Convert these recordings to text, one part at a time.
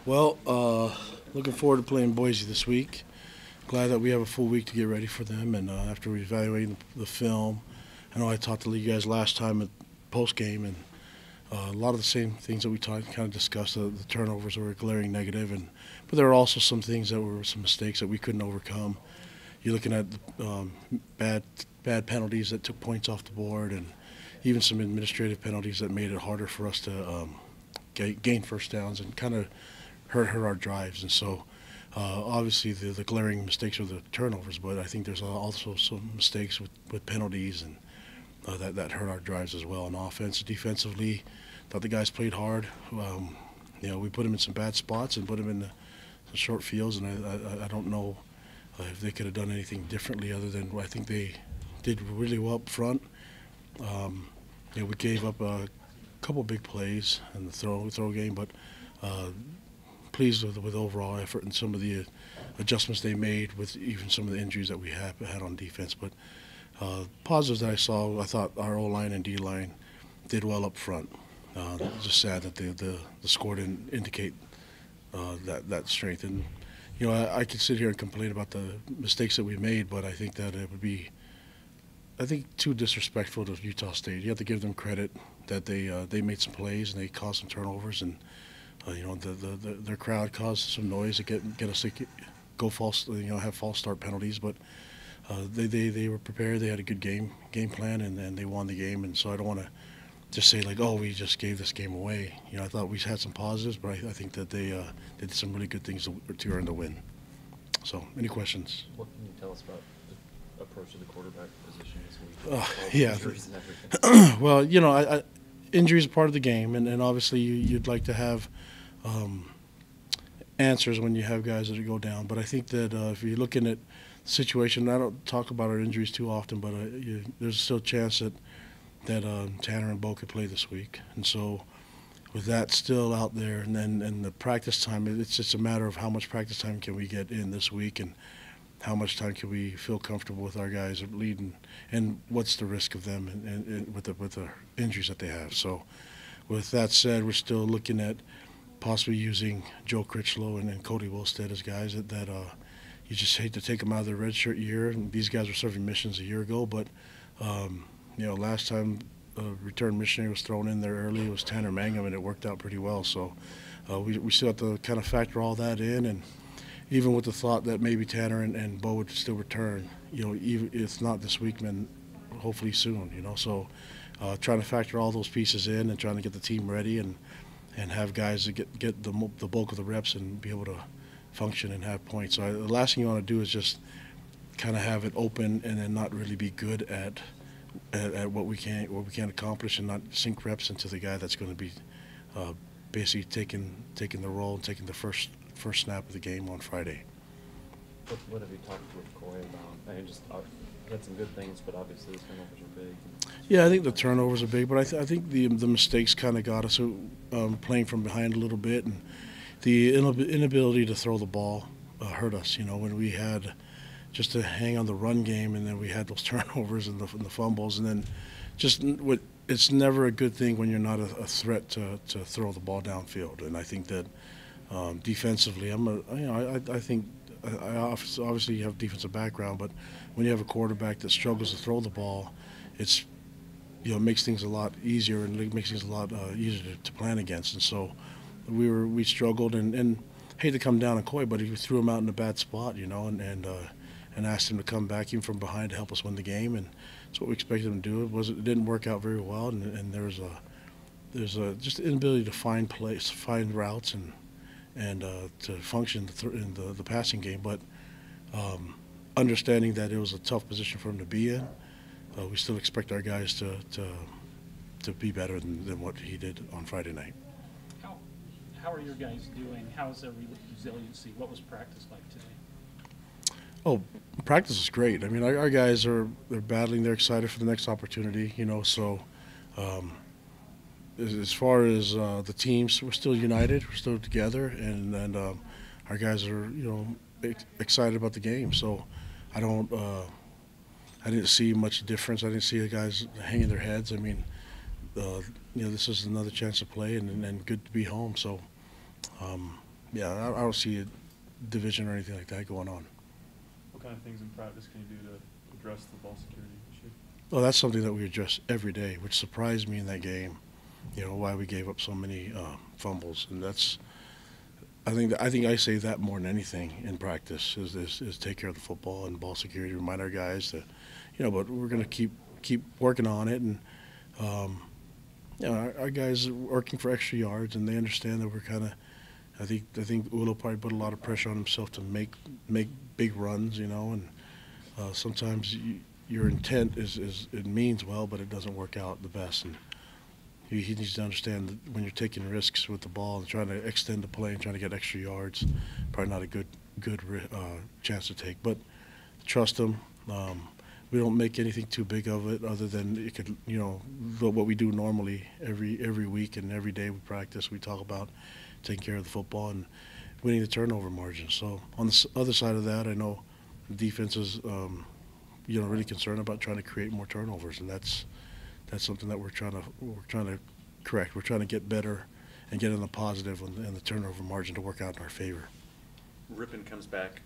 Well, looking forward to playing Boise this week. Glad that we have a full week to get ready for them. And after evaluating the film, I know I talked to you guys last time at post game, and a lot of the same things that we talked, kind of discussed. The turnovers were glaring negative, but there were also some things that were some mistakes that we couldn't overcome. You're looking at bad bad penalties that took points off the board, and even some administrative penalties that made it harder for us to gain first downs and kind of hurt our drives. And so, obviously, the glaring mistakes are the turnovers, but I think there's also some mistakes with penalties and that hurt our drives as well. On offense, defensively, thought the guys played hard. We put them in some bad spots and put them in the short fields, and I don't know if they could have done anything differently other than I think they did really well up front. We gave up a couple big plays in the throw game, but pleased with overall effort and some of the adjustments they made with even some of the injuries that we had on defense. But positives that I thought our O-line and D-line did well up front. It's just sad that the score didn't indicate that strength. And I could sit here and complain about the mistakes that we made, but I think that it would be, too disrespectful to Utah State. You have to give them credit that they made some plays and they caused some turnovers, and their crowd caused some noise to get us to go false, have false start penalties. But they were prepared. They had a good game plan, and they won the game. And so I don't want to just say like, oh, we just gave this game away. I thought we had some positives, but I think that they did some really good things to earn the win. So, any questions? What can you tell us about the approach to the quarterback position this week? Yeah. Injuries and everything. Well, injuries are part of the game, and obviously you'd like to have answers when you have guys that go down. But I think that if you're looking at the situation, I don't talk about our injuries too often, but there's still a chance that Tanner and Bo could play this week. And so with that still out there, and the practice time, it's just a matter of how much practice time can we get in this week, and how much time can we feel comfortable with our guys leading, and what's the risk of them and with the injuries that they have. So with that said, we're still looking at possibly using Joe Critchlow and Cody Wilstead as guys that you just hate to take them out of their redshirt year. And these guys were serving missions a year ago, but last time a return missionary was thrown in there early, it was Tanner Mangum, and it worked out pretty well. So we still have to kind of factor all that in, and even with the thought that maybe Tanner and Bo would still return, even if not this week, then hopefully soon. So trying to factor all those pieces in and trying to get the team ready and have guys that get the bulk of the reps and be able to function and have points. So the last thing you want to do is just kind of have it open and then not really be good at what we can accomplish, and not sink reps into the guy that's going to be basically taking the role and taking the first snap of the game on Friday. What have you talked with Coy about? I mean, just had some good things, but obviously the turnovers are big. Yeah, I think the turnovers are big, but I think the mistakes kind of got us playing from behind a little bit, and the inability to throw the ball hurt us. When we had just to hang on the run game, and then we had those turnovers and the fumbles, and then it's never a good thing when you're not a threat to throw the ball downfield. And I think that defensively, I think I obviously have defensive background, but when you have a quarterback that struggles to throw the ball, it makes things a lot easier, and it makes things a lot easier to plan against. And so we struggled, and hate to come down on Coy, but he threw him out in a bad spot, and asked him to come back even from behind to help us win the game, and that's what we expected him to do. It didn't work out very well, and there's a just inability to find routes, and to function in the passing game. But understanding that it was a tough position for him to be in, we still expect our guys to be better than what he did on Friday night. How are your guys doing? How's their resiliency? What was practice like today? Oh, practice is great. I mean, our guys they're battling. They're excited for the next opportunity. So as far as the teams, we're still united. We're still together, and our guys are excited about the game. So I didn't see much difference. I didn't see the guys hanging their heads. I mean, this is another chance to play, and good to be home. So yeah, I don't see a division or anything like that going on. What kind of things in practice can you do to address the ball security issue? Well, that's something that we address every day, which surprised me in that game. You know, why we gave up so many fumbles, and that's. I think I say that more than anything in practice is take care of the football and ball security. Remind our guys that, you know, but we're going to keep working on it, and you know, our guys are working for extra yards, and they understand that we're kind of. I think Ulo probably put a lot of pressure on himself to make big runs, you know, and sometimes your intent is it means well, but it doesn't work out the best. And he needs to understand that when you're taking risks with the ball and trying to extend the play and trying to get extra yards, probably not a good chance to take. But trust him. We don't make anything too big of it, other than it could, you know, what we do normally every week and every day we practice. We talk about taking care of the football and winning the turnover margin. So on the other side of that, I know the defense is, you know, really concerned about trying to create more turnovers, and that's something that we're trying to correct. We're trying to get better and get in the positive and the turnover margin to work out in our favor. Rippon comes back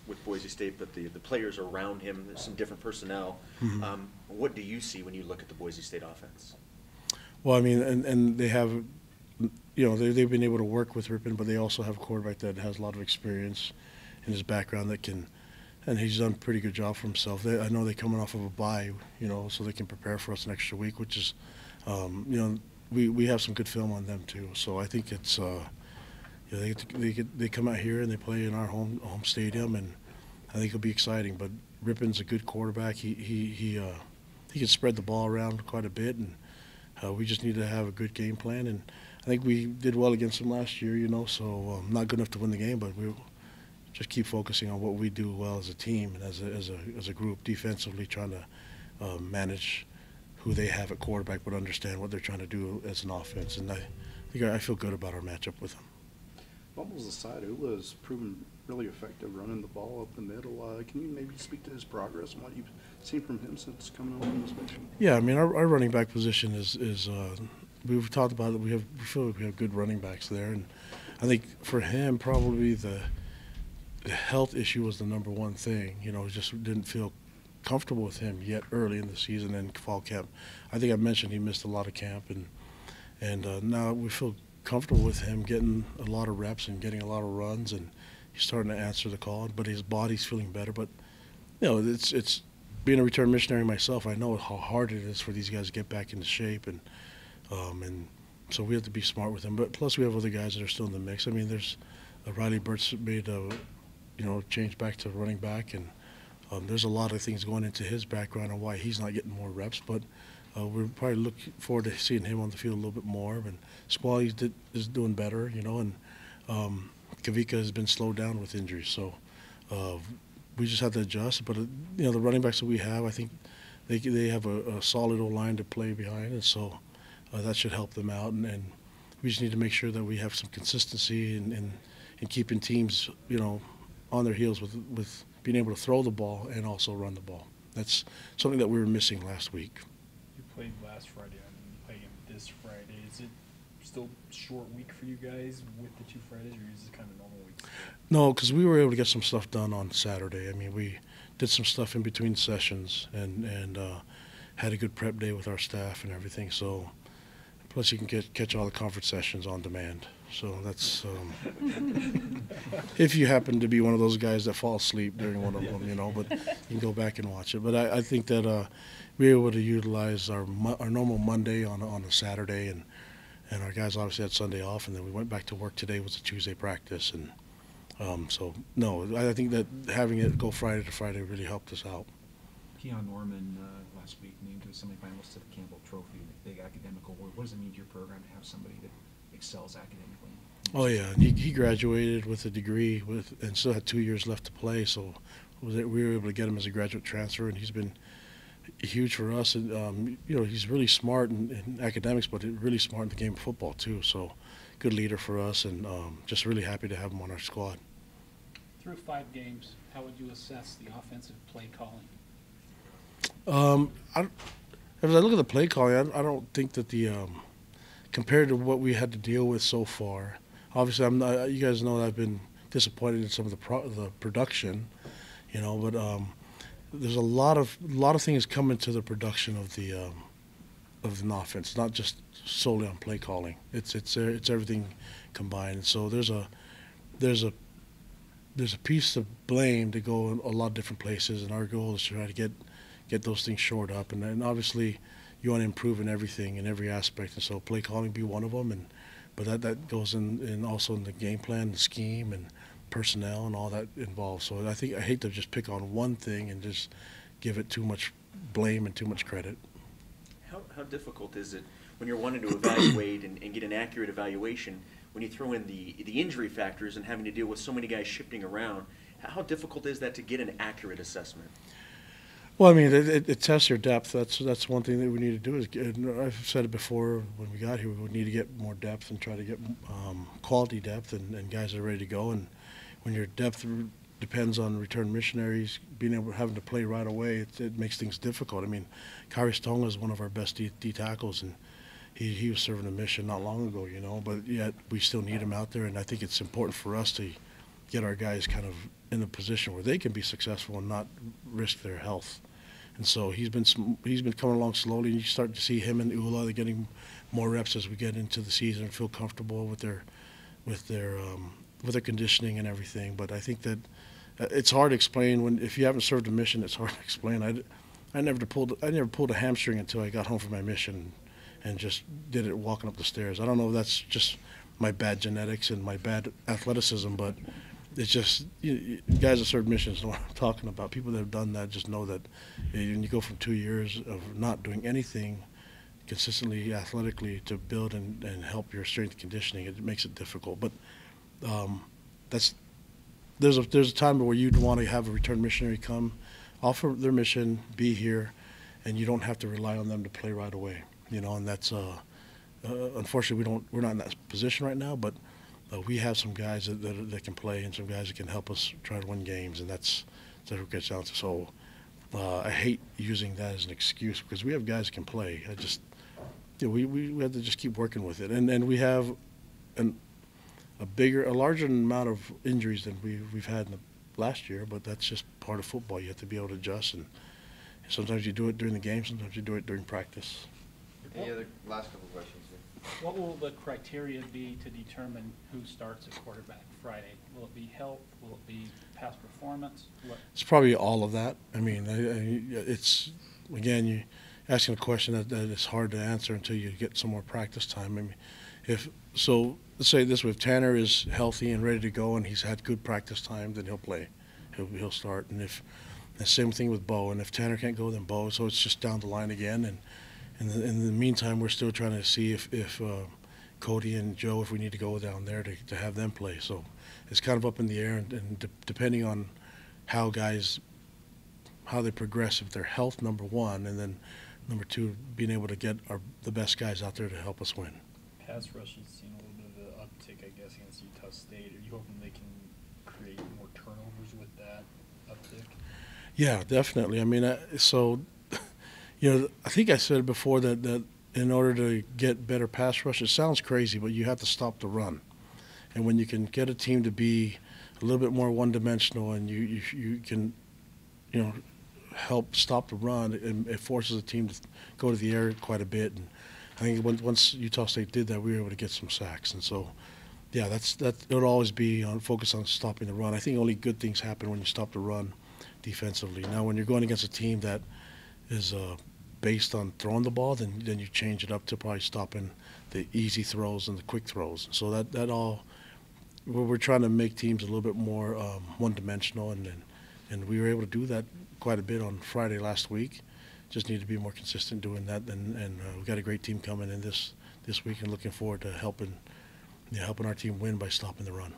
with Boise State, but the players around him, there's some different personnel. Mm-hmm. What do you see when you look at the Boise State offense? Well, I mean, and they have, you know, they've been able to work with Rippon, but they also have a quarterback that has a lot of experience in his background that can, and he's done a pretty good job for himself. I know they're coming off of a bye, you know, so they can prepare for us an extra week, which is, you know, we have some good film on them too. So I think it's, you know, they come out here and they play in our home stadium, and I think it'll be exciting. But Rippon's a good quarterback. He can spread the ball around quite a bit, and we just need to have a good game plan. And I think we did well against them last year, you know, so not good enough to win the game, but we'll just keep focusing on what we do well as a team and as a group defensively, trying to manage who they have at quarterback, but understand what they're trying to do as an offense. And I feel good about our matchup with them. Fumbles aside, Ula has proven really effective running the ball up the middle. Can you maybe speak to his progress and what you've seen from him since coming over in this mission? Yeah, I mean, our running back position is we've talked about it. We feel like we have good running backs there, and I think for him probably the health issue was the number one thing. You know, just didn't feel comfortable with him yet early in the season and fall camp. I think I mentioned he missed a lot of camp, and now we feel comfortable with him getting a lot of reps and getting a lot of runs, and he's starting to answer the call. But his body's feeling better. But you know, it's being a return missionary myself. I know how hard it is for these guys to get back into shape, and so we have to be smart with him. But plus, we have other guys that are still in the mix. I mean, there's Riley Burt's made a change back to running back, and there's a lot of things going into his background and why he's not getting more reps. But we're probably looking forward to seeing him on the field a little bit more. And Squally is doing better, you know, and Kavika has been slowed down with injuries. So we just have to adjust. But, you know, the running backs that we have, I think they have a solid old line to play behind, and so that should help them out. And we just need to make sure that we have some consistency in keeping teams, you know, on their heels with being able to throw the ball and also run the ball. That's something that we were missing last week. You played last Friday, and you play again this Friday. Is it still a short week for you guys with the 2 Fridays, or is it kind of a normal week? No, because we were able to get some stuff done on Saturday. I mean, we did some stuff in between sessions and had a good prep day with our staff and everything. So, plus you can catch all the conference sessions on demand. So that's if you happen to be one of those guys that fall asleep during one of them, you know. But you can go back and watch it. But I think that we were able to utilize our normal Monday on a Saturday, and our guys obviously had Sunday off, and then we went back to work. Today was a Tuesday practice, and so no, I think that having it go Friday to Friday really helped us out. Keon Norman last week named to the semifinals to the Campbell Trophy, the big academic award. What does it mean to your program to have somebody that excels academically? Oh yeah, he graduated with a degree and still had 2 years left to play. So we were able to get him as a graduate transfer, and he's been huge for us. And you know, he's really smart in academics, but really smart in the game of football too. So good leader for us, and just really happy to have him on our squad. Through 5 games, how would you assess the offensive play calling? As I look at the play calling, I don't think that compared to what we had to deal with so far obviously, I'm not, you guys know I've been disappointed in some of the production, you know, but there's a lot of things coming to the production of the offense, not just solely on play calling. It's everything combined. And so there's a piece of blame to go in a lot of different places, and our goal is to try to get those things shored up. And obviously, you want to improve in everything, in every aspect. And so play calling be one of them, but that goes in also in the game plan, the scheme, and personnel, and all that involved. So I hate to just pick on one thing and just give it too much blame and too much credit. How difficult is it when you're wanting to evaluate and get an accurate evaluation, when you throw in the injury factors and having to deal with so many guys shifting around? How difficult is that to get an accurate assessment? Well, I mean, it tests your depth. That's one thing that we need to do. I've said it before when we got here, we need to get more depth and try to get quality depth and guys that are ready to go. And when your depth depends on return missionaries having to play right away, it makes things difficult. I mean, Kyrie Stonga is one of our best D tackles, and he was serving a mission not long ago, you know, but yet we still need him out there. And I think it's important for us to get our guys kind of in a position where they can be successful and not risk their health. And so he's been coming along slowly, and you start to see him and Ula, they're getting more reps as we get into the season and feel comfortable with their conditioning and everything. But I think that it's hard to explain if you haven't served a mission. It's hard to explain. I never pulled a hamstring until I got home from my mission, and just did it walking up the stairs. I don't know if that's just my bad genetics and my bad athleticism, but it's just guys that serve missions know what I'm talking about. People that have done that just know that when you go from 2 years of not doing anything consistently athletically to build and help your strength and conditioning, it makes it difficult. But there's a time where you'd want to have a return missionary come, offer their mission, be here, and you don't have to rely on them to play right away. You know, and that's unfortunately we're not in that position right now, but we have some guys that can play and some guys that can help us try to win games, and that's what it gets down to. So I hate using that as an excuse because we have guys that can play. We have to just keep working with it, and we have a larger amount of injuries than we've had in the last year, but that's just part of football. You have to be able to adjust, and sometimes you do it during the game, sometimes you do it during practice. Any other last couple questions here? What will the criteria be to determine who starts at quarterback Friday? Will it be health? Will it be past performance? It's probably all of that. I mean, it's, again, you asking a question that is hard to answer until you get some more practice time. I mean, let's say this way: if Tanner is healthy and ready to go and he's had good practice time, then he'll play. He'll start. And the same thing with Bo. And if Tanner can't go, then Bo. So it's just down the line again. And in the meantime, we're still trying to see if Cody and Joe, if we need to go down there to have them play. So it's kind of up in the air, and depending on how they progress, if their health, number one, and then number two, being able to get the best guys out there to help us win. Pass rush has seen a little bit of an uptick, I guess, against Utah State. Are you hoping they can create more turnovers with that uptick? Yeah, definitely. I mean, I think I said before that in order to get better pass rush, it sounds crazy, but you have to stop the run. And when you can get a team to be a little bit more one-dimensional, and you can, help stop the run, it forces the team to go to the air quite a bit. And I think once Utah State did that, we were able to get some sacks. And so, yeah, it would always be focus on stopping the run. I think only good things happen when you stop the run defensively. Now, when you're going against a team that is based on throwing the ball, then you change it up to probably stopping the easy throws and the quick throws. So that all, we're trying to make teams a little bit more one-dimensional, and we were able to do that quite a bit on Friday last week. Just need to be more consistent doing that, and we've got a great team coming in this week, and looking forward to helping our team win by stopping the run.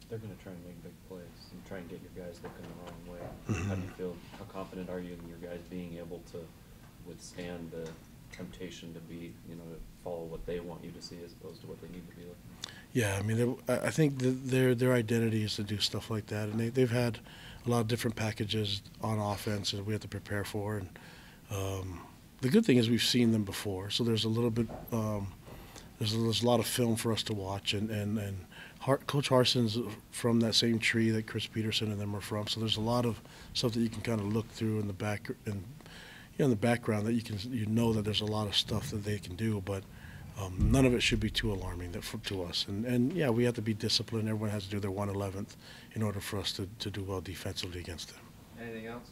They're going to try and make big plays and try and get your guys looking the wrong way. Mm-hmm. How do you feel? How confident are you in your guys being able to withstand the temptation to follow what they want you to see as opposed to what they need to be looking at? Yeah, I mean, I think their identity is to do stuff like that, and they've had a lot of different packages on offense that we have to prepare for. And the good thing is we've seen them before, so there's a little bit there's a lot of film for us to watch, and Coach Harson's from that same tree that Chris Peterson and them are from, so there's a lot of stuff that you can kind of look through in the back and in the background that you know that there's a lot of stuff that they can do, but none of it should be too alarming to us. And yeah, we have to be disciplined. Everyone has to do their 1/11th in order for us to do well defensively against them. Anything else?